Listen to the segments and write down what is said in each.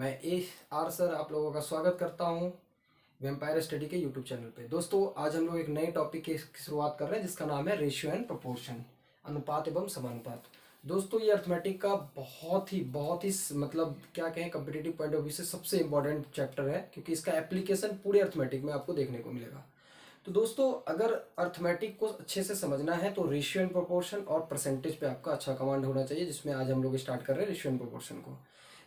मैं A R sir आप लोगों का स्वागत करता हूं वेम्पायर स्टडी के यूट्यूब चैनल पे। दोस्तों आज हम लोग एक नए टॉपिक की शुरुआत कर रहे हैं जिसका नाम है रेशियो एंड प्रोपोर्शन, अनुपात एवं समानुपात। दोस्तों ये अर्थमेटिक का बहुत ही मतलब क्या कहें कम्पिटिटिव पॉइंट ऑफ व्यू से सबसे इंपॉर्टेंट चैप्टर है, क्योंकि इसका एप्लीकेशन पूरे अर्थमेटिक में आपको देखने को मिलेगा। तो दोस्तों अगर अर्थमेटिक को अच्छे से समझना है तो रेशियो एंड प्रोपोर्शन और परसेंटेज पे आपका अच्छा कमांड होना चाहिए, जिसमें आज हम लोग स्टार्ट कर रहे हैं रेशियो एंड प्रोपोर्शन को।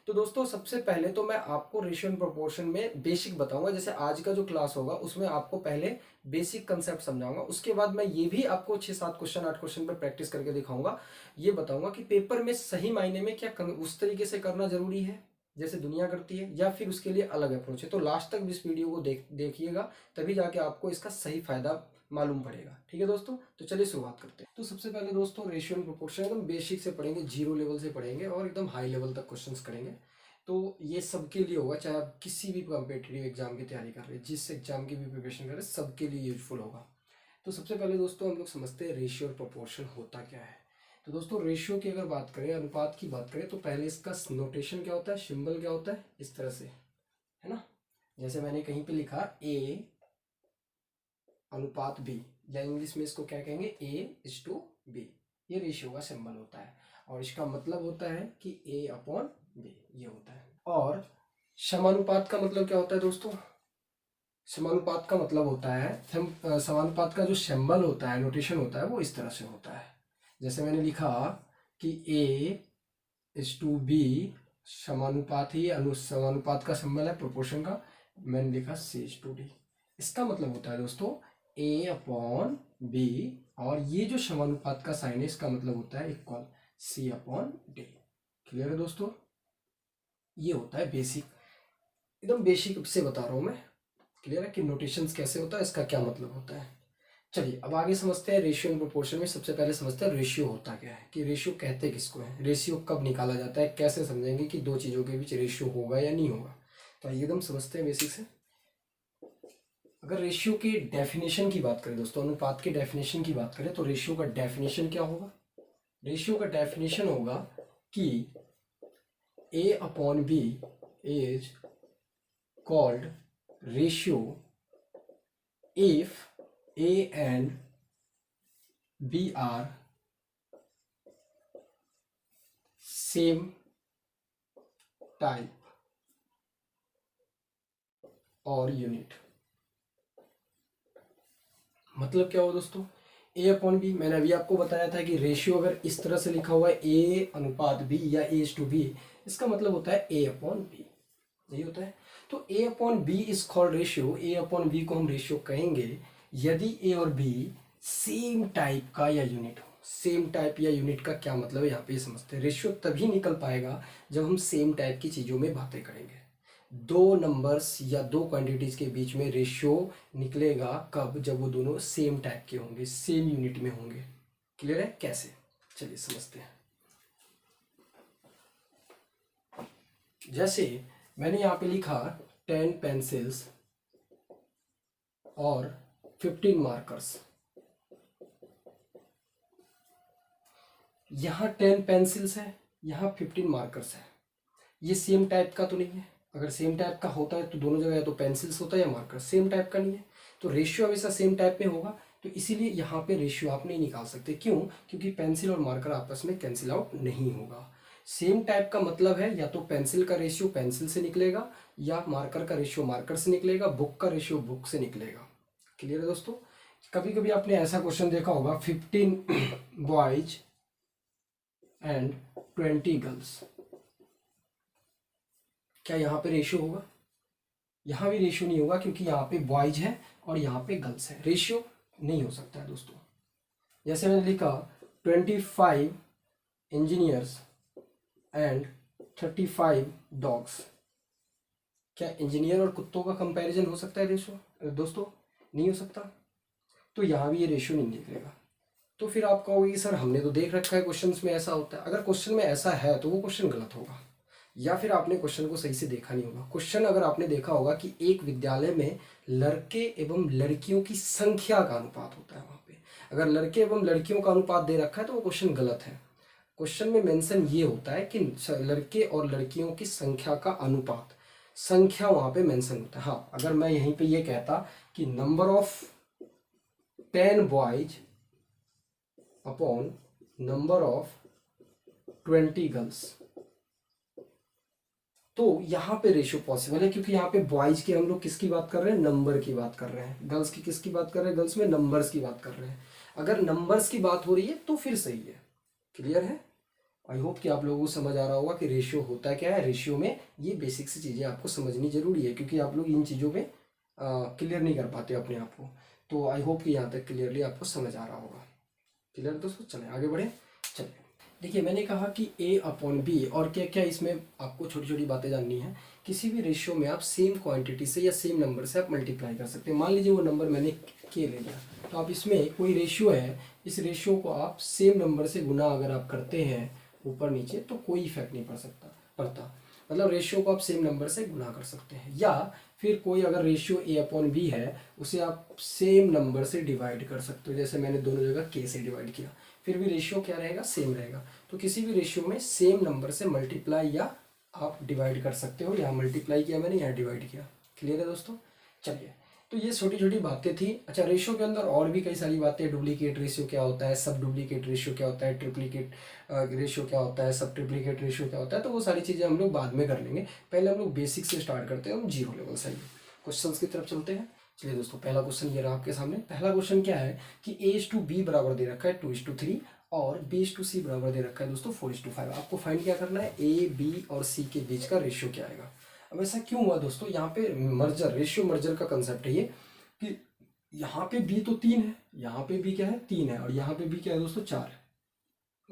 तो दोस्तों सबसे पहले तो मैं आपको रेशियो एंड प्रोपोर्शन में बेसिक बताऊंगा। जैसे आज का जो क्लास होगा उसमें आपको पहले बेसिक कंसेप्ट समझाऊंगा, उसके बाद मैं ये भी आपको 6-7 क्वेश्चन 8 क्वेश्चन पर प्रैक्टिस करके दिखाऊंगा। ये बताऊंगा कि पेपर में सही मायने में क्या उस तरीके से करना जरूरी है जैसे दुनिया करती है, या फिर उसके लिए अलग अप्रोच है। तो लास्ट तक इस वीडियो को देखिएगा, तभी जाके आपको इसका सही फायदा मालूम पड़ेगा। ठीक है दोस्तों, तो चलिए शुरुआत करते हैं। तो सबसे पहले दोस्तों रेशियो एंड प्रोपोर्शन एकदम बेसिक से पढ़ेंगे, जीरो लेवल से पढ़ेंगे और एकदम हाई लेवल तक क्वेश्चंस करेंगे। तो ये सबके लिए होगा, चाहे आप किसी भी कॉम्पिटिटिव एग्जाम की तैयारी कर रहे हैं, जिस एग्जाम की भी प्रिपरेशन कर रहे हैं, सबके लिए यूजफुल होगा। तो सबसे पहले दोस्तों हम लोग समझते हैं रेशियो और प्रोपोर्शन होता क्या है। तो दोस्तों रेशियो की अगर बात करें, अनुपात की बात करें, तो पहले इसका नोटेशन क्या होता है, सिंबल क्या होता है, इस तरह से है ना। जैसे मैंने कहीं पे लिखा ए अनुपात बी, या इंग्लिश में इसको क्या कहेंगे, A:B। ये रेशियो का सिंबल होता है और इसका मतलब होता है कि A/B ये होता है। और समानुपात का मतलब क्या होता है दोस्तों, समानुपात का मतलब होता है समानुपात का जो सिंबल होता है, नोटेशन होता है, वो इस तरह से होता है। जैसे मैंने लिखा कि A:B समानुपात ही समानुपात का सिंबल है, प्रोपोर्शन का मैंने लिखा C:D। इसका मतलब होता है दोस्तों A/B, और ये जो समानुपात का साइन है इसका मतलब होता है इक्वल C/D। क्लियर है दोस्तों, ये होता है बेसिक, एकदम बेसिक से बता रहा हूं मैं। क्लियर है कि नोटेशंस कैसे होता है, इसका क्या मतलब होता है। चलिए अब आगे समझते हैं रेशियो एंड प्रोपोर्शन में। सबसे पहले समझते हैं रेशियो होता क्या है, कि रेशियो कहते किसको है, रेशियो कब निकाला जाता है, कैसे समझेंगे कि दो चीज़ों के बीच रेशियो होगा या नहीं होगा। तो आइए एकदम समझते हैं बेसिक से। अगर रेशियो की डेफिनेशन की बात करें दोस्तों, अनुपात के डेफिनेशन की बात करें, तो रेशियो का डेफिनेशन क्या होगा, रेशियो का डेफिनेशन होगा कि A/B is called ratio if A and B are same type और यूनिट। मतलब क्या हो दोस्तों, A/B, मैंने अभी आपको बताया था कि रेशियो अगर इस तरह से लिखा हुआ है A/B या A:B, इसका मतलब होता है A/B, यही होता है। तो A/B is called ratio, A/B को हम रेशियो कहेंगे यदि A और B सेम टाइप का या यूनिट हो। सेम टाइप या यूनिट का क्या मतलब है, यहाँ पे समझते हैं। रेशियो तभी निकल पाएगा जब हम सेम टाइप की चीज़ों में बातें करेंगे। दो नंबर्स या दो क्वांटिटीज के बीच में रेशियो निकलेगा कब, जब वो दोनों सेम टाइप के होंगे, सेम यूनिट में होंगे। क्लियर है कैसे, चलिए समझते हैं। जैसे मैंने यहाँ पे लिखा 10 पेंसिल्स और 15 मार्कर्स। यहाँ 10 पेंसिल्स है, यहाँ 15 मार्कर्स है। ये सेम टाइप का तो नहीं है। अगर सेम टाइप का होता है तो दोनों जगह या तो पेंसिल्स होता है या मार्कर। सेम टाइप का नहीं है तो रेशियो हमेशा सेम टाइप में होगा, तो इसीलिए यहाँ पे रेशियो आप नहीं निकाल सकते। क्यों, क्योंकि पेंसिल और मार्कर आपस में कैंसिल आउट नहीं होगा। सेम टाइप का मतलब है या तो पेंसिल का रेशियो पेंसिल से निकलेगा, या मार्कर का रेशियो मार्कर से निकलेगा, बुक का रेशियो बुक से निकलेगा। क्लियर है दोस्तों। कभी कभी आपने ऐसा क्वेश्चन देखा होगा, 15 बॉयज एंड 20 गर्ल्स, क्या यहाँ पे रेशियो होगा, यहाँ भी रेशियो नहीं होगा, क्योंकि यहाँ पे बॉयज है और यहाँ पे गर्ल्स है, रेशियो नहीं हो सकता है दोस्तों। जैसे मैंने लिखा 25 इंजीनियर्स एंड 35 डॉग्स, क्या इंजीनियर और कुत्तों का कंपैरिजन हो सकता है रेशियो दोस्तों, नहीं हो सकता। तो यहाँ भी ये रेशियो नहीं निकलेगा। तो फिर आप कहोगे कि सर हमने तो देख रखा है क्वेश्चंस में ऐसा होता है। अगर क्वेश्चन में ऐसा है तो वो क्वेश्चन गलत होगा, या फिर आपने क्वेश्चन को सही से देखा नहीं होगा। क्वेश्चन अगर आपने देखा होगा कि एक विद्यालय में लड़के एवं लड़कियों की संख्या का अनुपात होता है, वहाँ पे अगर लड़के एवं लड़कियों का अनुपात दे रखा है तो वो क्वेश्चन गलत है। क्वेश्चन में मेंशन ये होता है कि लड़के और लड़कियों की संख्या का अनुपात, संख्या वहां पे मेंशन होता है। हाँ, अगर मैं यहीं पे ये कहता कि number of 10 boys upon number of 20 girls, तो यहाँ पे रेशियो पॉसिबल है, क्योंकि यहाँ पे बॉयज के हम लोग किसकी बात कर रहे हैं, नंबर की बात कर रहे हैं। गर्ल्स की किसकी बात कर रहे हैं, गर्ल्स में नंबर्स की बात कर रहे हैं। अगर नंबर्स की बात हो रही है तो फिर सही है। क्लियर है? आई होप कि आप लोगों को समझ आ रहा होगा कि रेशियो होता क्या है। रेशियो में ये बेसिक सी चीज़ें आपको समझनी जरूरी है, क्योंकि आप लोग इन चीज़ों में क्लियर नहीं कर पाते अपने आप को। तो आई होप कि यहाँ तक क्लियरली आपको समझ आ रहा होगा। क्लियर दोस्तों? चलें आगे बढ़े। चलिए, देखिए मैंने कहा कि ए अपॉन बी, और क्या क्या इसमें आपको छोटी छोटी बातें जाननी है। किसी भी रेशियो में आप सेम क्वांटिटी से या सेम नंबर से आप मल्टीप्लाई कर सकते हैं। मान लीजिए वो नंबर मैंने के ले लिया, तो आप इसमें कोई रेशियो है, इस रेशियो को आप सेम नंबर से गुना अगर आप करते हैं ऊपर नीचे, तो कोई इफेक्ट नहीं पड़ता। मतलब रेशियो को आप सेम नंबर से गुना कर सकते हैं, या फिर कोई अगर रेशियो ए अपॉन बी है उसे आप सेम नंबर से डिवाइड कर सकते हो। जैसे मैंने दोनों जगह के से डिवाइड किया, फिर भी रेशियो क्या रहेगा, सेम रहेगा। तो किसी भी रेशियो में सेम नंबर से मल्टीप्लाई या आप डिवाइड कर सकते हो। यहाँ मल्टीप्लाई किया मैंने, यहाँ डिवाइड किया। क्लियर है दोस्तों? चलिए, तो ये छोटी छोटी बातें थी। अच्छा, रेशियो के अंदर और भी कई सारी बातें, डुप्लीकेट रेशियो क्या होता है, सब डुप्लीकेट रेशियो क्या होता है, ट्रिप्लीकेट रेशियो क्या होता है, सब ट्रिप्लीकेट रेशियो क्या होता है, तो वो सारी चीज़ें हम लोग बाद में कर लेंगे। पहले हम लोग बेसिक से स्टार्ट करते हैं, हम जीरो लेवल से क्वेश्चंस की तरफ चलते हैं। चलिए दोस्तों, पहला क्वेश्चन ये रहा आपके सामने। पहला क्वेश्चन क्या है कि A/B बराबर दे रखा है 2:3 और B/C बराबर दे रखा है दोस्तों 4:5। आपको फाइंड क्या करना है, A, B और C के बीच का रेशियो क्या आएगा। अब ऐसा क्यों हुआ दोस्तों, यहाँ पे मर्जर, रेशियो मर्जर का कंसेप्ट है ये, कि यहाँ पे B तो 3 है, यहाँ पे B क्या है, 3 है, और यहाँ पे B क्या है दोस्तों, 4 है।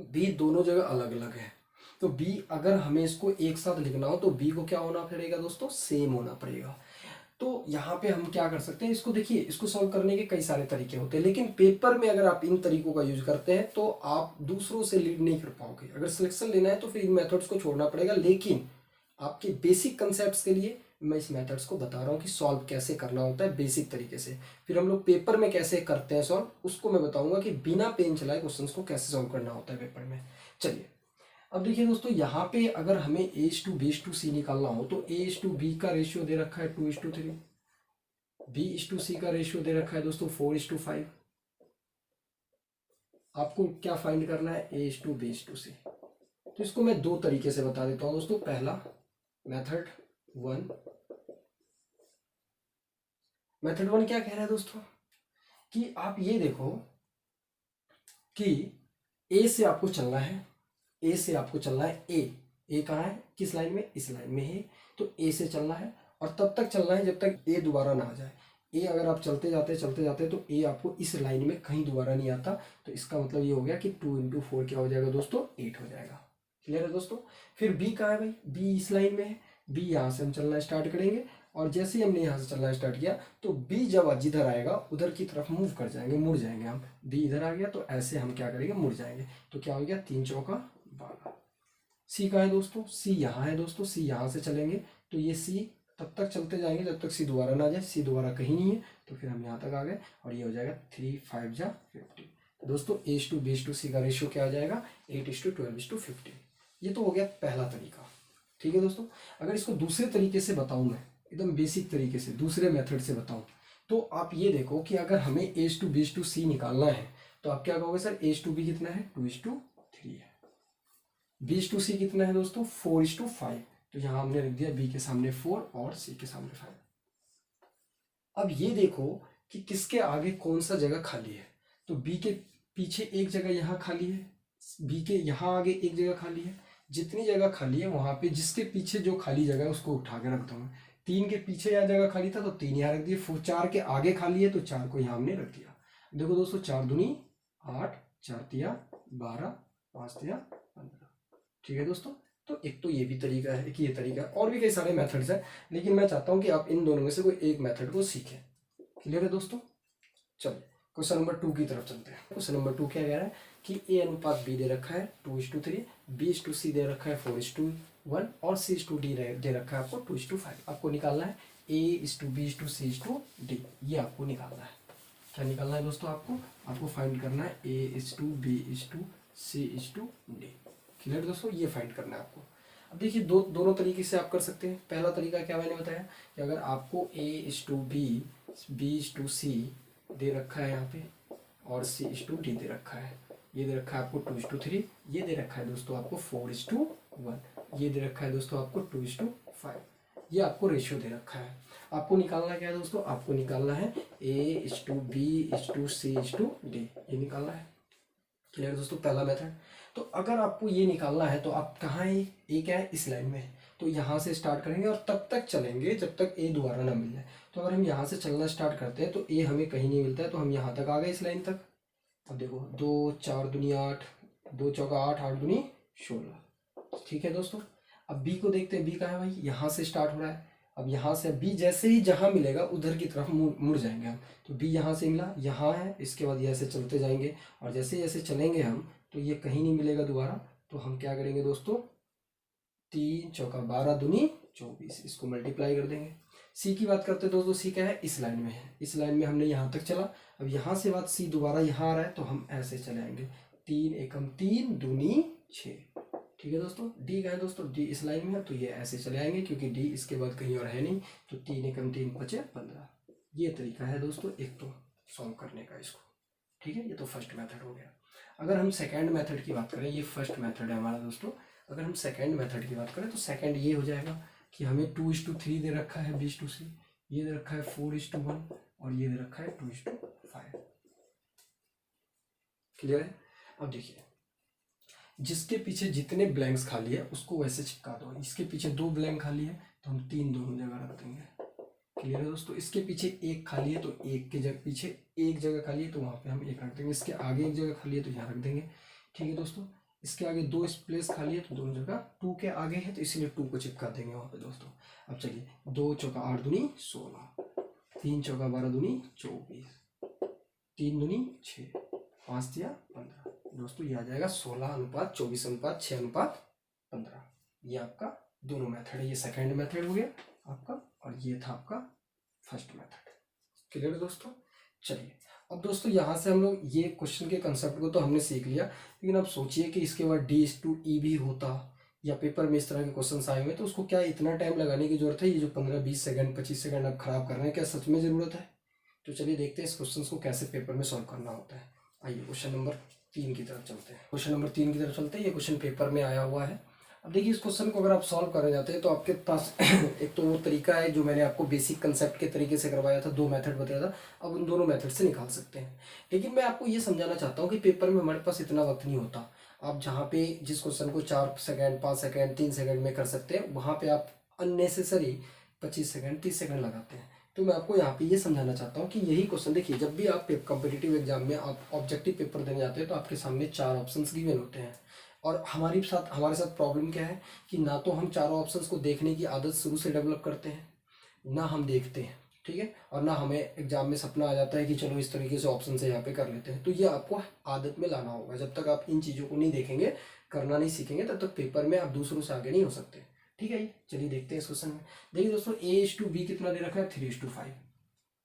B दोनों जगह अलग अलग है, तो B अगर हमें इसको एक साथ लिखना हो तो B को क्या होना पड़ेगा दोस्तों, सेम होना पड़ेगा। तो यहाँ पे हम क्या कर सकते हैं, इसको देखिए, इसको सॉल्व करने के कई सारे तरीके होते हैं, लेकिन पेपर में अगर आप इन तरीकों का यूज करते हैं तो आप दूसरों से लीड नहीं कर पाओगे। अगर सिलेक्शन लेना है तो फिर इन मेथड्स को छोड़ना पड़ेगा, लेकिन आपके बेसिक कंसेप्ट्स के लिए मैं इस मेथड्स को बता रहा हूँ कि सॉल्व कैसे करना होता है बेसिक तरीके से। फिर हम लोग पेपर में कैसे करते हैं सॉल्व, उसको मैं बताऊंगा कि बिना पेन चलाए क्वेश्चन को कैसे सॉल्व करना होता है पेपर में। चलिए, अब देखिए दोस्तों, यहाँ पे अगर हमें A/B/C निकालना हो तो A/B का रेशियो दे रखा है 2:3, B/C का रेशियो दे रखा है दोस्तों 4:5। आपको क्या फाइंड करना है, A/B/C। तो इसको मैं दो तरीके से बता देता हूं दोस्तों। पहला मेथड वन, मेथड वन क्या कह रहा है दोस्तों, कि आप ये देखो कि ए से आपको चलना है, ए से आपको चलना है, ए कहाँ है, किस लाइन में, इस लाइन में है। तो ए से चलना है और तब तक चलना है जब तक ए दोबारा ना आ जाए। ए अगर आप चलते जाते तो ए आपको इस लाइन में कहीं दोबारा नहीं आता, तो इसका मतलब ये हो गया कि 2 × 4 क्या हो जाएगा दोस्तों, 8 हो जाएगा। क्लियर है दोस्तों? फिर बी कहाँ है भाई, बी इस लाइन में है, बी यहाँ से हम चलना स्टार्ट करेंगे, और जैसे ही हमने यहाँ से चलना स्टार्ट किया तो बी जब जिधर आएगा उधर की तरफ मूव कर जाएंगे, मुड़ जाएंगे हम। बी इधर आ गया तो ऐसे हम क्या करेंगे, मुड़ जाएंगे। तो क्या हो गया, 3 चौका 12। सी कहाँ है दोस्तों, सी यहाँ है दोस्तों, सी यहाँ से चलेंगे तो ये सी तब तक चलते जाएंगे जब तक सी दोबारा ना जाए। सी दोबारा कहीं नहीं है, तो फिर हम यहाँ तक आ गए, और ये हो जाएगा 3 5 जा 50। तो दोस्तों A/B/C का रेशियो क्या आ जाएगा, 8:12:50। ये तो हो गया पहला तरीका। ठीक है दोस्तों, अगर इसको दूसरे तरीके से बताऊं, मैं एकदम बेसिक तरीके से दूसरे मेथड से बताऊं, तो आप ये देखो कि अगर हमें A/B/C निकालना है तो आप क्या कहोगे, सर A/B कितना है, 2:3 है। B/C कितना है दोस्तों, 4:5। तो यहां हमने रख दिया B के सामने 4 और C के सामने 5। अब ये देखो कि किसके आगे कौन सा जगह खाली है। तो B के पीछे एक जगह यहाँ खाली है, B के यहाँ आगे एक जगह खाली है। जितनी जगह खाली है वहां पे जिसके पीछे जो खाली जगह है उसको उठा के रखता हूँ। 3 के पीछे यहाँ जगह खाली था तो 3 यहाँ रख दिए, 4 के आगे खाली है तो 4 को यहाँ हमने रख दिया। देखो दोस्तों, 4 दूनी 8, 4 तिया 12, 5 तिया 15। ठीक है दोस्तों, तो एक तो ये भी तरीका है, एक ये तरीका है, और भी कई सारे मेथड्स हैं, लेकिन मैं चाहता हूँ कि आप इन दोनों में से कोई एक मेथड को सीखें। क्लियर है दोस्तों? चलिए क्वेश्चन नंबर 2 की तरफ चलते हैं। क्वेश्चन नंबर 2 क्या कह रहा है कि A/B दे रखा है 2:3, B/C दे रखा है 4:1 और C/D दे रखा है आपको 2:5। आपको निकालना है A/B/C/D, ये आपको निकालना है। क्या निकालना है दोस्तों, आपको फाइंड करना है A/B/C/D। क्लियर दोस्तों, ये फाइंड करना है आपको। अब देखिए दोनों तरीके से आप कर सकते हैं। पहला तरीका क्या मैंने बताया कि अगर आपको A:B, B:C दे रखा है यहाँ पे और C:D दे रखा है, ये दे रखा है आपको 2:3, ये दे रखा है दोस्तों आपको 4:1, ये दे रखा है दोस्तों आपको 2:5, ये आपको रेशियो दे रखा है। आपको निकालना क्या है दोस्तों, आपको निकालना है A:B:C:D, ये निकालना है। क्लियर दोस्तों, पहला मेथड। तो अगर आपको ये निकालना है तो आप कहाँ है, ए क्या है, इस लाइन में है, तो यहाँ से स्टार्ट करेंगे और तब तक चलेंगे जब तक ए दोबारा ना मिल जाए। तो अगर हम यहाँ से चलना स्टार्ट करते हैं तो ए हमें कहीं नहीं मिलता है, तो हम यहाँ तक आ गए इस लाइन तक। अब देखो 2 4 दूनी 8, 2 चौका 8, 8 दूनी 16। ठीक है दोस्तों, अब बी को देखते हैं, बी कहाँ है भाई, यहाँ से स्टार्ट हो रहा है। अब यहाँ से बी जैसे ही जहाँ मिलेगा उधर की तरफ मुड़ जाएंगे हम। तो बी यहाँ से मिला, यहाँ है, इसके बाद ये ऐसे चलते जाएंगे और जैसे जैसे चलेंगे हम तो ये कहीं नहीं मिलेगा दोबारा। तो हम क्या करेंगे दोस्तों, 3 चौका 12 दूनी 24, इसको मल्टीप्लाई कर देंगे। सी की बात करते हैं दोस्तों, सी क्या है, इस लाइन में है, इस लाइन में हमने यहाँ तक चला। अब यहाँ से बात सी दोबारा यहाँ आ रहा है तो हम ऐसे चले आएंगे, 3 एकम 3 दूनी 6। ठीक है दोस्तों, डी का है दोस्तों, डी इस लाइन में है तो ये ऐसे चले आएंगे क्योंकि डी इसके बाद कहीं और है नहीं। तो 3 एकम 3 5 15। ये तरीका है दोस्तों एक तो सॉल्व करने का इसको। ठीक है, ये तो फर्स्ट मेथड हो गया। अगर हम सेकंड मेथड की बात करें, ये फर्स्ट मेथड है हमारा दोस्तों। अगर हम सेकंड मेथड की बात करें तो सेकंड ये हो जाएगा कि हमें 2:3 दे रखा है B:C, ये दे रखा है 4:1 और ये दे रखा है 2:5। क्लियर है। अब देखिए, जिसके पीछे जितने ब्लैंक्स खाली है उसको वैसे चिपका दो। इसके पीछे 2 ब्लैंक खाली है तो हम 3 दोनों जगह रख देंगे। क्लियर है दोस्तों, इसके पीछे 1 खाली है तो 1 के जगह पीछे 1 जगह खाली है तो वहाँ पे हम 1 रख देंगे। इसके आगे 1 जगह खाली है तो यहाँ रख देंगे। ठीक है दोस्तों, इसके आगे 2 स्पेस खाली है तो दोनों जगह 2 के आगे है तो इसलिए 2 को चिपका देंगे वहाँ पे दोस्तों। अब चलिए, 2 चौका 8 दूनी 16, 3 चौका 12 दूनी 24, 3 दूनी 6, 5 दिया 15। दोस्तों ये आ जाएगा 16:24:6:15। ये आपका दोनों मेथड है। ये सेकंड मेथड हो गया आपका और ये था आपका फर्स्ट मेथड। क्लियर दोस्तों। चलिए, अब दोस्तों यहाँ से हम लोग ये क्वेश्चन के कंसेप्ट को तो हमने सीख लिया, लेकिन अब सोचिए कि इसके बाद D:E भी होता या पेपर में इस तरह के क्वेश्चन आए हुए तो उसको क्या इतना टाइम लगाने की जरूरत है। ये जो 15-20 सेकंड 25 सेकंड आप खराब कर रहे हैं, क्या सच में जरूरत है। तो चलिए देखते हैं इस क्वेश्चन को कैसे पेपर में सॉल्व करना होता है। आइए क्वेश्चन नंबर 3 की तरफ चलते हैं। क्वेश्चन नंबर 3 की तरफ चलते हैं। ये क्वेश्चन पेपर में आया हुआ है। अब देखिए, इस क्वेश्चन को अगर आप सॉल्व करने जाते हैं तो आपके पास एक तो वो तरीका है जो मैंने आपको बेसिक कंसेप्ट के तरीके से करवाया था, 2 मेथड बताया था। अब उन दोनों मेथड से निकाल सकते हैं। लेकिन मैं आपको ये समझाना चाहता हूँ कि पेपर में हमारे पास इतना वक्त नहीं होता। आप जहाँ पे जिस क्वेश्चन को 4 सेकंड 5 सेकंड 3 सेकंड में कर सकते हैं, वहाँ पे आप अननेसेसरी 25 सेकंड 30 सेकंड लगाते हैं। तो मैं आपको यहाँ पे ये समझाना चाहता हूँ कि यही क्वेश्चन देखिए, जब भी आप कॉम्पिटिटिव एग्जाम में आप ऑब्जेक्टिव पेपर देने जाते हैं तो आपके सामने 4 ऑप्शंस गिवन होते हैं। और हमारे साथ प्रॉब्लम क्या है कि ना तो हम चारों ऑप्शंस को देखने की आदत शुरू से डेवलप करते हैं, ना हम देखते हैं। ठीक है, और ना हमें एग्जाम में सपना आ जाता है कि चलो इस तरीके से ऑप्शन से यहाँ पे कर लेते हैं। तो ये आपको आदत में लाना होगा। जब तक आप इन चीज़ों को नहीं देखेंगे, करना नहीं सीखेंगे, तब तक पेपर में आप दूसरों से आगे नहीं हो सकते। ठीक है, चलिए देखते हैं इस क्वेश्चन में। देखिए दोस्तों, A:B कितना दे रखा है, 3:5।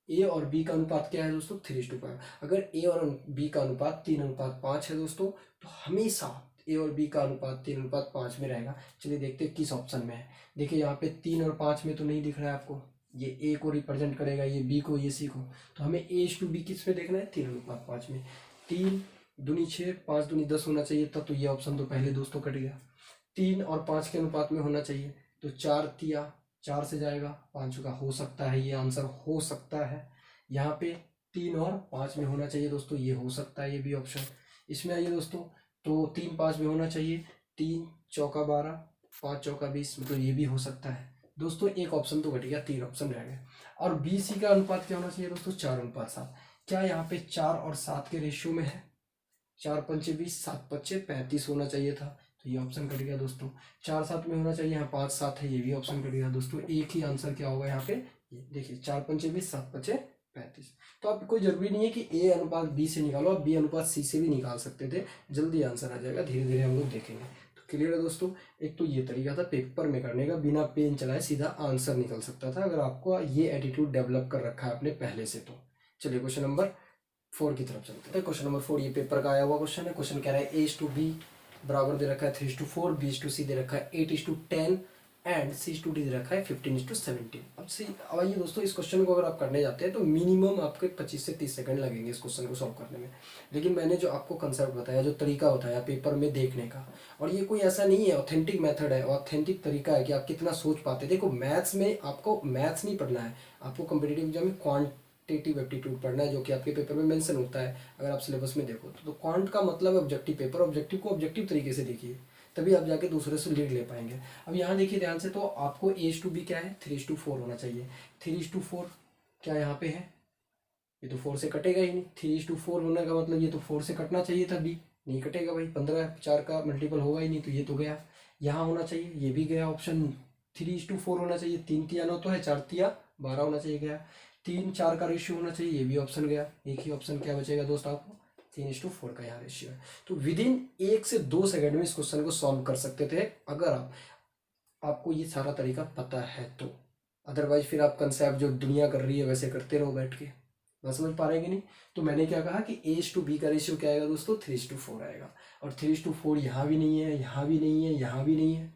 ए और बी का अनुपात क्या है दोस्तों, 3:5। अगर ए और बी का अनुपात 3:5 है दोस्तों, तो हमेशा ए और बी का अनुपात 3:5 में रहेगा। चलिए देखते हैं किस ऑप्शन में है। देखिए यहाँ पे 3 और 5 में तो नहीं दिख रहा है आपको, ये ए को रिप्रेजेंट करेगा, ये बी को, ये सी को। तो हमें A:B किस में देखना है, 3:5 में। 3 दूनी 6, 5 दूनी 10 होना चाहिए था, तो ये ऑप्शन तो पहले दोस्तों कट गया। 3 और 5 के अनुपात में होना चाहिए, तो 4 तिया 4 से जाएगा, 5 का हो सकता है, ये आंसर हो सकता है। यहाँ पे 3 और 5 में होना चाहिए दोस्तों, ये हो सकता है, ये भी ऑप्शन। इसमें आइए दोस्तों, तो 3 5 में होना चाहिए, 3 चौका 12, 5 चौका 20, मतलब ये भी हो सकता है दोस्तों। एक ऑप्शन तो घट गया, 3 ऑप्शन रह गए। और बी सी का अनुपात क्या होना चाहिए दोस्तों, 4:7। क्या यहाँ पे 4 और 7 के रेशियो में है, 4 पंचे 20, 7 पच्चे 35 होना चाहिए था, तो ये ऑप्शन कट गया दोस्तों। 4 7 में होना चाहिए, यहाँ 5 7 है, ये भी ऑप्शन कट गया दोस्तों। एक ही आंसर क्या होगा यहाँ पे, ये देखिए 4 पंचे 20, 7 पच्चे 35। तो आप कोई जरूरी नहीं है कि ए अनुपात बी से निकालो, आप बी अनुपात सी से भी निकाल सकते थे, जल्दी आंसर आ जाएगा। धीरे धीरे हम लोग देखेंगे। तो क्लियर है दोस्तों। एक तो ये तरीका था पेपर में करने का, बिना पेन चलाए सीधा आंसर निकल सकता था, अगर आपको ये एटीट्यूड डेवलप कर रखा है आपने पहले से तो। चलिए क्वेश्चन नंबर 4 की तरफ चलते हैं। क्वेश्चन नंबर 4 ये पेपर का आया हुआ क्वेश्चन है। क्वेश्चन कह रहा है A:B बराबर दे रखा है 3:4, B:C दे रखा है 8:10 एंड C:D दे रखा है 15:17। अब आइए दोस्तों, इस क्वेश्चन को अगर आप करने जाते हैं तो मिनिमम आपके 25 से 30 सेकंड लगेंगे इस क्वेश्चन को सॉल्व करने में। लेकिन मैंने जो आपको कंसेप्ट बताया, जो तरीका बताया पेपर में देखने का, और ये कोई ऐसा नहीं है, ऑथेंटिक मेथड है, ऑथेंटिक तरीका है कि आप कितना सोच पाते हैं। देखो, मैथ्स में आपको मैथ्स नहीं पढ़ना है, आपको कॉम्पिटिटिव एग्जाम में क्वांटिटेटिव एप्टीट्यूड पढ़ना है, जो कि आपके पेपर में मेंशन होता है अगर आप सिलेबस में देखो तो क्वांट का मतलब है ऑब्जेक्टिव पेपर। ऑब्जेक्टिव को ऑब्जेक्टिव तरीके से देखिए, तभी आप जाके दूसरे से लीड ले पाएंगे। अब यहाँ देखिए ध्यान से, तो आपको A:B क्या है, 3:4 होना चाहिए। 3:4 क्या यहाँ पे है, ये तो 4 से कटेगा ही नहीं। 3:4 होने का मतलब ये तो 4 से कटना चाहिए था, B नहीं कटेगा भाई, 15 4 का मल्टीपल होगा ही नहीं, तो ये तो गया। यहाँ होना चाहिए, ये भी गया ऑप्शन। 3:4 होना चाहिए, 3 तिया 9 तो है, 4 तिया 12 होना चाहिए, गया। 3 4 का रेशियो होना चाहिए, ये भी ऑप्शन गया। एक ही ऑप्शन क्या बचेगा दोस्त आपको, 3:4 का यहाँ रेशियो है। तो विद इन 1 से 2 सेकंड में इस क्वेश्चन को सॉल्व कर सकते थे अगर आपको ये सारा तरीका पता है तो। अदरवाइज फिर आप कंसेप्ट जो दुनिया कर रही है वैसे करते रहो बैठ के, ना समझ पा रहे कि नहीं। तो मैंने क्या कहा कि A:B का रेशियो क्या आएगा दोस्तों, 3:4 आएगा। और 3:4 यहाँ भी नहीं है, यहाँ भी नहीं है, यहाँ भी नहीं है।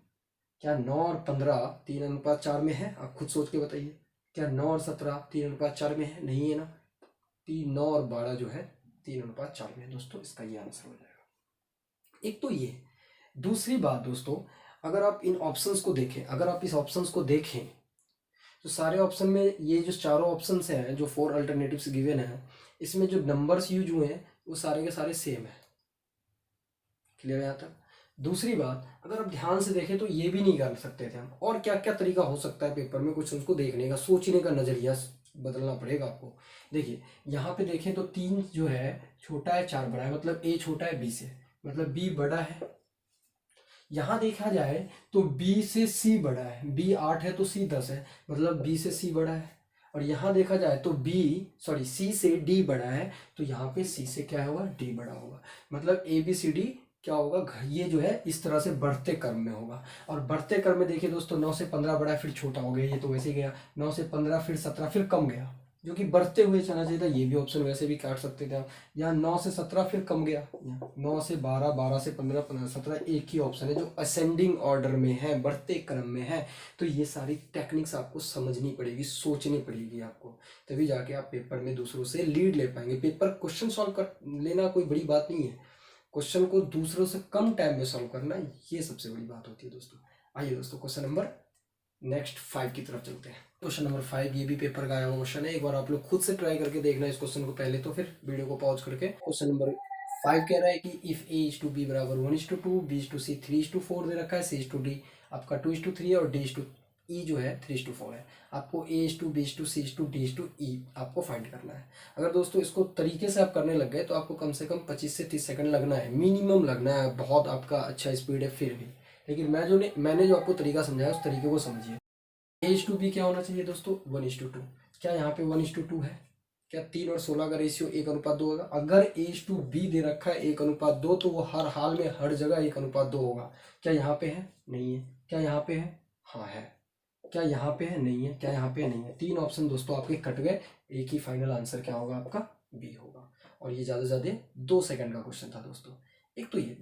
क्या 9 और 15 3:4 में है, आप खुद सोच के बताइए। क्या 9 और 17 3:4 में है, नहीं है ना। 9 और 12 जो है 3:4 में है दोस्तों, इसका ये आंसर हो जाएगा। एक तो ये। दूसरी बात दोस्तों, अगर आप इन ऑप्शंस को देखें, अगर आप इस ऑप्शंस को देखें तो सारे ऑप्शन में ये जो चारों ऑप्शंस हैं, जो 4 अल्टरनेटिव्स गिवन है, इसमें जो नंबर्स यूज हुए हैं वो सारे के सारे सेम है। क्लियर है यहाँ तक। दूसरी बात, अगर आप ध्यान से देखें तो ये भी नहीं कर सकते थे हम, और क्या क्या तरीका हो सकता है पेपर में कुछ उसको देखने का, सोचने का नजरिया बदलना पड़ेगा आपको। देखिए यहाँ पे देखें तो 3 जो है छोटा है, 4 बड़ा है, मतलब A छोटा है B से, मतलब B बड़ा है। यहाँ देखा जाए तो B से C बड़ा है, B 8 है तो C 10 है, मतलब B से C बड़ा है। और यहाँ देखा जाए तो C से D बड़ा है, तो यहाँ पे C से क्या होगा, D बड़ा होगा। मतलब ABCD क्या होगा, ये जो है इस तरह से बढ़ते क्रम में होगा। और बढ़ते क्रम में देखिए दोस्तों, 9 से 15 बड़ा है, फिर छोटा हो गया, ये तो वैसे ही गया। 9 से 15 फिर 17 फिर कम गया, जो कि बढ़ते हुए चलना चाहिए था। ये भी ऑप्शन वैसे भी काट सकते थे आप। यहाँ 9 से 17 फिर कम गया, 9 से 12, 12 से 15, 15 से 17, एक ही ऑप्शन है जो असेंडिंग ऑर्डर में है, बढ़ते क्रम में है। तो ये सारी टेक्निक्स आपको समझनी पड़ेगी, सोचनी पड़ेगी आपको, तभी जाके आप पेपर में दूसरों से लीड ले पाएंगे। पेपर क्वेश्चन सॉल्व कर लेना कोई बड़ी बात नहीं है, क्वेश्चन को दूसरों से कम टाइम में सॉल्व करना ये सबसे बड़ी बात होती है दोस्तों। आइए दोस्तों, क्वेश्चन नंबर नेक्स्ट 5 की तरफ चलते हैं। क्वेश्चन नंबर 5 ये भी पेपर का आया हुआ क्वेश्चन है, एक बार आप लोग खुद से ट्राई करके देखना इस क्वेश्चन को पहले, तो फिर वीडियो को पॉज करके। क्वेश्चन नंबर 5 कह रहा है कि इफ A:B बराबर 1:2, B:C 3:4 दे रखा है, C:D आपका 2:3 है, और D:E जो है 3:4 है। आपको A:B:C D:E आपको फाइंड करना है। अगर दोस्तों इसको तरीके से आप करने लग गए तो आपको कम से कम 25 से 30 सेकंड लगना है, मिनिमम लगना है। बहुत आपका अच्छा स्पीड है फिर भी, लेकिन मैंने जो आपको तरीका समझाया उस तरीके को समझिए। A:B क्या होना चाहिए दोस्तों, 1:2। क्या यहाँ पे 1:2 है, क्या 3 और 16 का रेशियो 1:2 होगा। अगर A:B दे रखा है 1:2, तो वो हर हाल में हर जगह 1:2 होगा। क्या यहाँ पे है, नहीं है। क्या यहाँ पे है, हाँ है। क्या यहाँ पे है, नहीं है। क्या यहाँ पे नहीं है। 3 ऑप्शन दोस्तों आपके कट गए, एक ही फाइनल आंसर क्या होगा आपका, बी होगा। और ये ज़्यादा से ज़्यादा 2 सेकंड का क्वेश्चन था दोस्तों। एक तो ये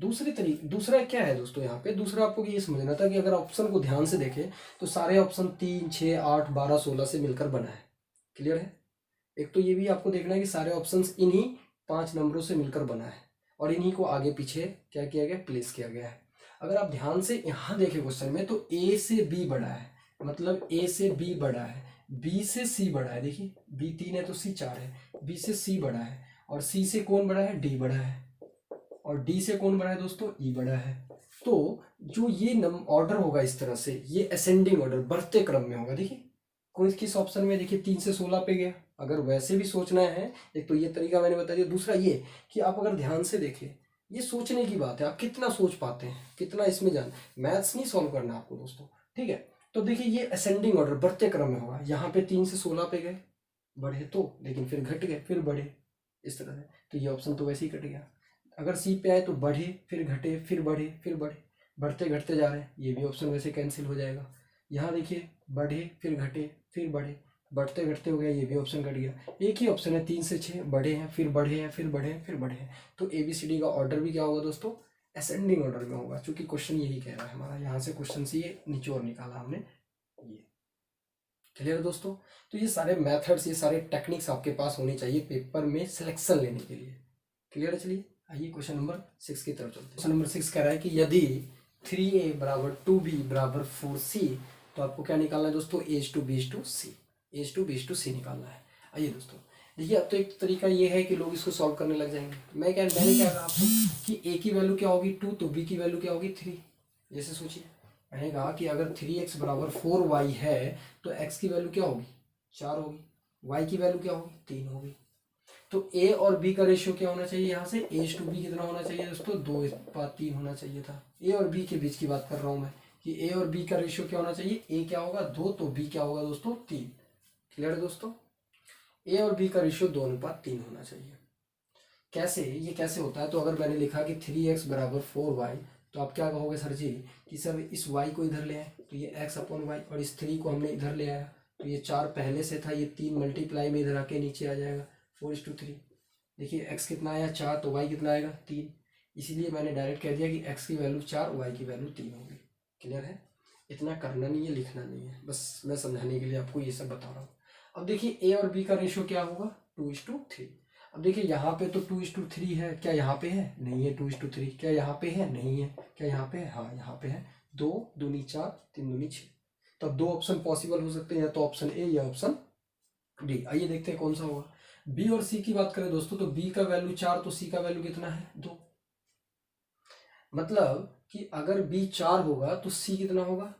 दूसरा क्या है दोस्तों, यहाँ पे दूसरा आपको ये समझना था कि अगर ऑप्शन को ध्यान से देखें तो सारे ऑप्शन 3, 6, 8, 12, 16 से मिलकर बना है। क्लियर है। एक तो ये भी आपको देखना है कि सारे ऑप्शंस इन्हीं 5 नंबरों से मिलकर बना है, और इन्हीं को आगे पीछे क्या किया गया, प्लेस किया गया है। अगर आप ध्यान से यहाँ देखें क्वेश्चन में, तो A से B बड़ा है, मतलब A से B बड़ा है, B से C बड़ा है। देखिए B 3 है तो C 4 है, B से C बड़ा है, और C से कौन बड़ा है, D बड़ा है, और D से कौन बड़ा है दोस्तों, E बड़ा है। तो जो ये ऑर्डर होगा इस तरह से, ये असेंडिंग ऑर्डर बढ़ते क्रम में होगा। देखिए कोई किस ऑप्शन में, देखिए 3 से 16 पे गया। अगर वैसे भी सोचना है, एक तो ये तरीका मैंने बता दिया, दूसरा ये कि आप अगर ध्यान से देखें, ये सोचने की बात है, आप कितना सोच पाते हैं, कितना इसमें जान। मैथ्स नहीं सॉल्व करना आपको दोस्तों, ठीक है। तो देखिए ये असेंडिंग ऑर्डर बढ़ते क्रम में होगा। यहाँ पे 3 से 16 पे गए, बढ़े तो, लेकिन फिर घट गए, फिर बढ़े, इस तरह से। तो ये ऑप्शन तो वैसे ही कट गया। अगर सी पे आए तो बढ़े, फिर घटे, फिर बढ़े, फिर बढ़े, बढ़ते घटते जा रहे हैं, ये भी ऑप्शन वैसे कैंसिल हो जाएगा। यहाँ देखिए बढ़े, फिर घटे, फिर बढ़े, बढ़ते घटते हो गया, ये भी ऑप्शन कट गया। एक ही ऑप्शन है 3 से 6, बढ़े हैं, फिर बढ़े हैं, फिर बढ़े हैं, फिर बढ़े हैं। तो ABCD का ऑर्डर भी क्या होगा दोस्तों, असेंडिंग ऑर्डर में होगा, क्योंकि क्वेश्चन यही कह रहा है हमारा, यहाँ से क्वेश्चन से ये निचोड़ निकाला हमने ये। क्लियर है दोस्तों? तो ये सारे मेथड्स, ये सारे टेक्निक्स आपके पास होनी चाहिए पेपर में सिलेक्शन लेने के लिए। क्लियर है? चलिए आइए क्वेश्चन नंबर 6 की तरफ चलते हैं। क्वेश्चन नंबर 6 कह रहा है कि यदि 3a बराबर 2b बराबर 4c, तो आपको क्या निकालना है दोस्तों? a/b/c, a/b/c निकालना है। आइए दोस्तों देखिए, अब तो एक तरीका ये है कि लोग इसको सॉल्व करने लग जाएंगे। मैंने क्या कहा आपको कि a की वैल्यू क्या होगी 2, तो b की वैल्यू क्या होगी 3। जैसे सोचिए, मैंने कहा कि अगर 3x बराबर 4y है तो x की वैल्यू क्या होगी 4 होगी, y की वैल्यू क्या होगी 3 होगी। तो a और b का रेशियो क्या होना चाहिए? यहाँ से a/b कितना होना चाहिए दोस्तों? 2:3 होना चाहिए था। a और b के बीच की बात कर रहा हूँ मैं कि a और b का रेशियो क्या होना चाहिए? a क्या होगा 2, तो b क्या होगा दोस्तों 3। क्लियर है दोस्तों? a और b का रेशियो 2:3 होना चाहिए। कैसे, ये कैसे होता है? तो अगर मैंने लिखा कि 3x बराबर 4y, तो आप क्या कहोगे सर जी कि सर इस y को इधर ले आए, तो ये x/y, और इस 3 को हमने इधर ले आया, तो ये 4 पहले से था, ये 3 मल्टीप्लाई में इधर आके नीचे आ जाएगा 4:3। देखिए x कितना आया 4, तो y कितना आएगा 3। इसीलिए मैंने डायरेक्ट कह दिया कि x की वैल्यू 4, y की वैल्यू 3 होगी। क्लियर है? इतना करना नहीं है, लिखना नहीं है, बस मैं समझाने के लिए आपको ये सब बता रहा हूँ। अब देखिए a और b का रेशियो क्या होगा 2:3। अब देखिए यहाँ पे तो 2:3 है, क्या यहाँ पे है? नहीं है 2:3। क्या यहाँ पे है? नहीं है। क्या यहाँ पे है? हाँ यहाँ पे है। 2 दूनी 4, 3 दूनी 6। तो अब 2 ऑप्शन पॉसिबल हो सकते हैं, या तो ऑप्शन ए या ऑप्शन डी। आइए देखते हैं कौन सा होगा। बी और सी की बात करें दोस्तों, तो बी का वैल्यू 4, तो सी का वैल्यू कितना है 2। मतलब कि अगर बी 4 होगा तो सी कितना होगा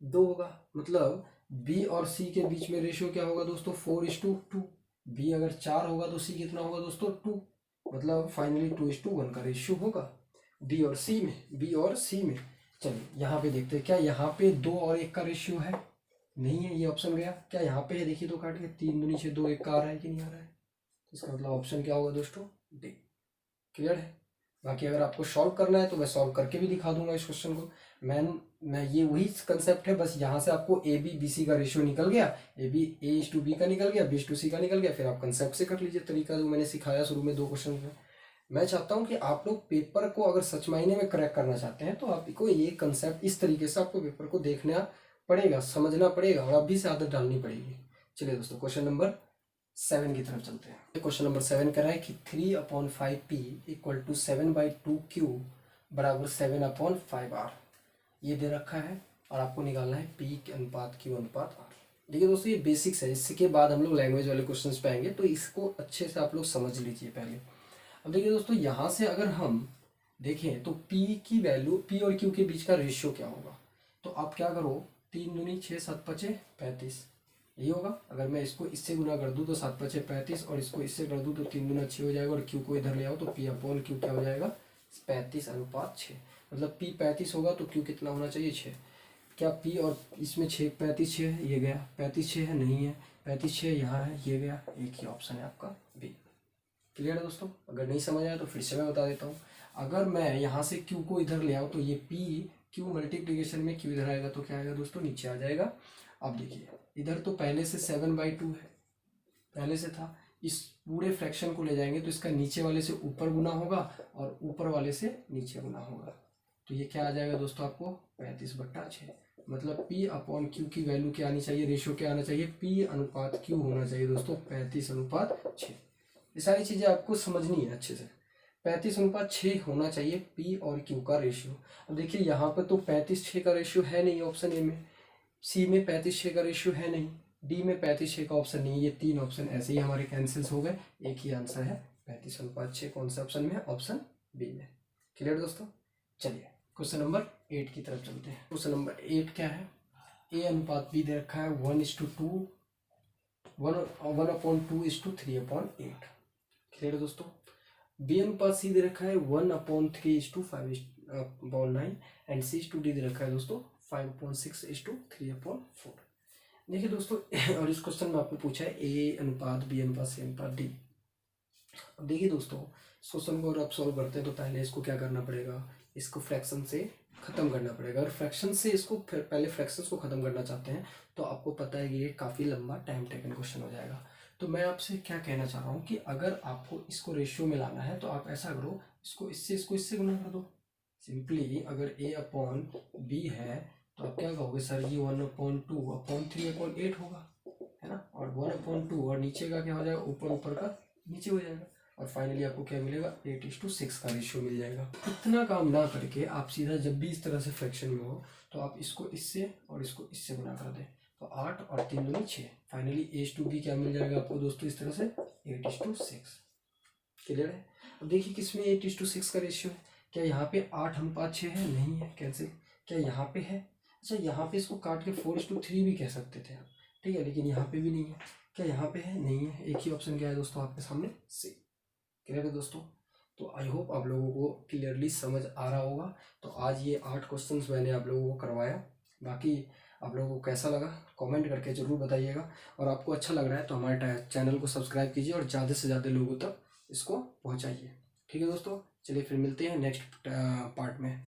2 होगा। मतलब बी और सी के बीच में रेशियो क्या होगा दोस्तों 4:2। बी अगर 4 होगा तो सी कितना होगा दोस्तों 2। मतलब फाइनली 2:1 का रेशियो होगा बी और सी में, बी और सी में। चलिए यहाँ पे देखते हैं, क्या यहाँ पे 2 और 1 का रेशियो है? नहीं है, ये ऑप्शन गया। क्या यहाँ पे है? देखिए तो काट के 3 दूनी 6, 2 1 का आ रहा है कि नहीं आ रहा है? तो इसका मतलब ऑप्शन क्या होगा दोस्तों डी। क्लियर है? बाकी अगर आपको सॉल्व करना है तो मैं सॉल्व करके भी दिखा दूंगा इस क्वेश्चन को। मैं ये वही कंसेप्ट है, बस यहाँ से आपको ए बी बी सी का रेशियो निकल गया, a/b का निकल गया, b/c का निकल गया, फिर आप कंसेप्ट से कर लीजिए तरीका जो मैंने सिखाया शुरू में 2 क्वेश्चन में। मैं चाहता हूँ कि आप लोग पेपर को अगर सच मायने में क्रैक करना चाहते हैं तो आपको ये कंसेप्ट इस तरीके से आपको पेपर को देखना पड़ेगा, समझना पड़ेगा, और अभी से आदत डालनी पड़ेगी। चलिए दोस्तों क्वेश्चन नंबर 7 की तरफ चलते हैं। क्वेश्चन नंबर 7 कह रहा है कि 3/5p इक्वल टू 7/2q बराबर 7/5r, ये दे रखा है, और आपको निकालना है p के अनुपात q अनुपात r। देखिए दोस्तों ये बेसिक्स है, इसके बाद हम लोग लैंग्वेज वाले क्वेश्चंस पे आएंगे, तो इसको अच्छे से आप लोग समझ लीजिए पहले। अब देखिए दोस्तों यहाँ से अगर हम देखें तो p की वैल्यू, p और q के बीच का रेशियो क्या होगा? तो आप क्या करो, 3 दूनी 6, 7 5 35, यही होगा। अगर मैं इसको इससे गुना कर दूं तो 7 5 35, और इसको इससे कर दूं तो 3 दूना 6 हो जाएगा, और q को इधर ले आओ तो p/q क्या हो जाएगा 35:6। मतलब p 35 होगा तो q कितना होना चाहिए 6। क्या p और इसमें 6 35 6 है, ये गया 35 6 है, नहीं है 35 6 यहाँ है, ये गया, एक ही ऑप्शन है आपका बी। क्लियर है दोस्तों? अगर नहीं समझ आया तो फिर से मैं बता देता हूँ। अगर मैं यहाँ से q को इधर ले आऊँ तो ये p q मल्टीप्लीकेशन में q इधर आएगा तो क्या आएगा दोस्तों नीचे आ जाएगा। अब देखिए इधर तो पहले से 7/2 है, पहले से था, इस पूरे फ्रैक्शन को ले जाएंगे तो इसका नीचे वाले से ऊपर गुना होगा और ऊपर वाले से नीचे गुना होगा, तो ये क्या आ जाएगा दोस्तों आपको 35/6। मतलब p/q की वैल्यू क्या आनी चाहिए, रेशियो क्या आना चाहिए, p/q होना चाहिए दोस्तों 35:6। ये सारी चीज़ें आपको समझनी है अच्छे से। 35:6 होना चाहिए p और q का रेशियो। अब देखिए यहाँ पर तो 35:6 का रेशियो है नहीं ऑप्शन ए में, सी में 35:6 का रेशियो है नहीं, डी में 35:6 का ऑप्शन नहीं है, ये 3 ऑप्शन ऐसे ही हमारे कैंसिल्स हो गए। एक ही आंसर है 35:6, कौन सा ऑप्शन में है, ऑप्शन बी में। क्लियर दोस्तों? चलिए क्वेश्चन नंबर 8 की तरफ चलते हैं। क्वेश्चन नंबर 8 क्या है, a/b दे रखा है 1:2, 1/2:3/8। क्लियर है दोस्तों? b/c दे रखा है 1/3:5/9, एंड c/d दे रखा है दोस्तों 5/6:3/4। देखिए दोस्तों और इस क्वेश्चन में आपको पूछा है a/b/c/d। अब देखिए दोस्तों इस क्वेश्चन को अगर आप सॉल्व करते हैं तो पहले इसको क्या करना पड़ेगा, इसको फ्रैक्शन से खत्म करना पड़ेगा। अगर फ्रैक्शन से इसको पहले फ्रैक्शंस को खत्म करना चाहते हैं तो आपको पता है कि ये काफ़ी लंबा टाइम टेकन क्वेश्चन हो जाएगा। तो मैं आपसे क्या कहना चाह रहा हूँ कि अगर आपको इसको रेशियो में लाना है तो आप ऐसा करो, इसको इससे गुना कर दो। सिंपली अगर a अपॉन b है तो आप क्या कहोगे सर, ये 1/2/3/8 होगा, है ना। और 1/2 और नीचे का क्या हो जाएगा, ऊपर ऊपर का नीचे हो जाएगा, और फाइनली आपको क्या मिलेगा, 8:6 का रेशियो मिल जाएगा। इतना काम ना करके आप सीधा जब भी इस तरह से फ्रैक्शन में हो तो आप इसको इससे और इसको इससे गुना कर दें, तो 8 और 3 दूनी 6, फाइनली A/B क्या मिल जाएगा आपको दोस्तों, इस तरह से 8:6। क्लियर है। अब देखिए किसमें 8:6 का रेशियो है, क्या यहाँ पे 8:6 है, नहीं है, कैंसिल। क्या यहाँ पे है, अच्छा यहाँ पे इसको काट के 4:3 भी कह सकते थे आप, ठीक है, लेकिन यहाँ पे भी नहीं है। क्या यहाँ पे है, नहीं है, एक ही ऑप्शन क्या है दोस्तों आपके सामने, सी। क्लियर है दोस्तों। तो आई होप आप लोगों को क्लियरली समझ आ रहा होगा। तो आज ये 8 क्वेश्चंस मैंने आप लोगों को करवाया। बाकी आप लोगों को कैसा लगा कमेंट करके ज़रूर बताइएगा, और आपको अच्छा लग रहा है तो हमारे चैनल को सब्सक्राइब कीजिए और ज़्यादा से ज़्यादा लोगों तक इसको पहुंचाइए। ठीक है दोस्तों, चलिए फिर मिलते हैं नेक्स्ट पार्ट में।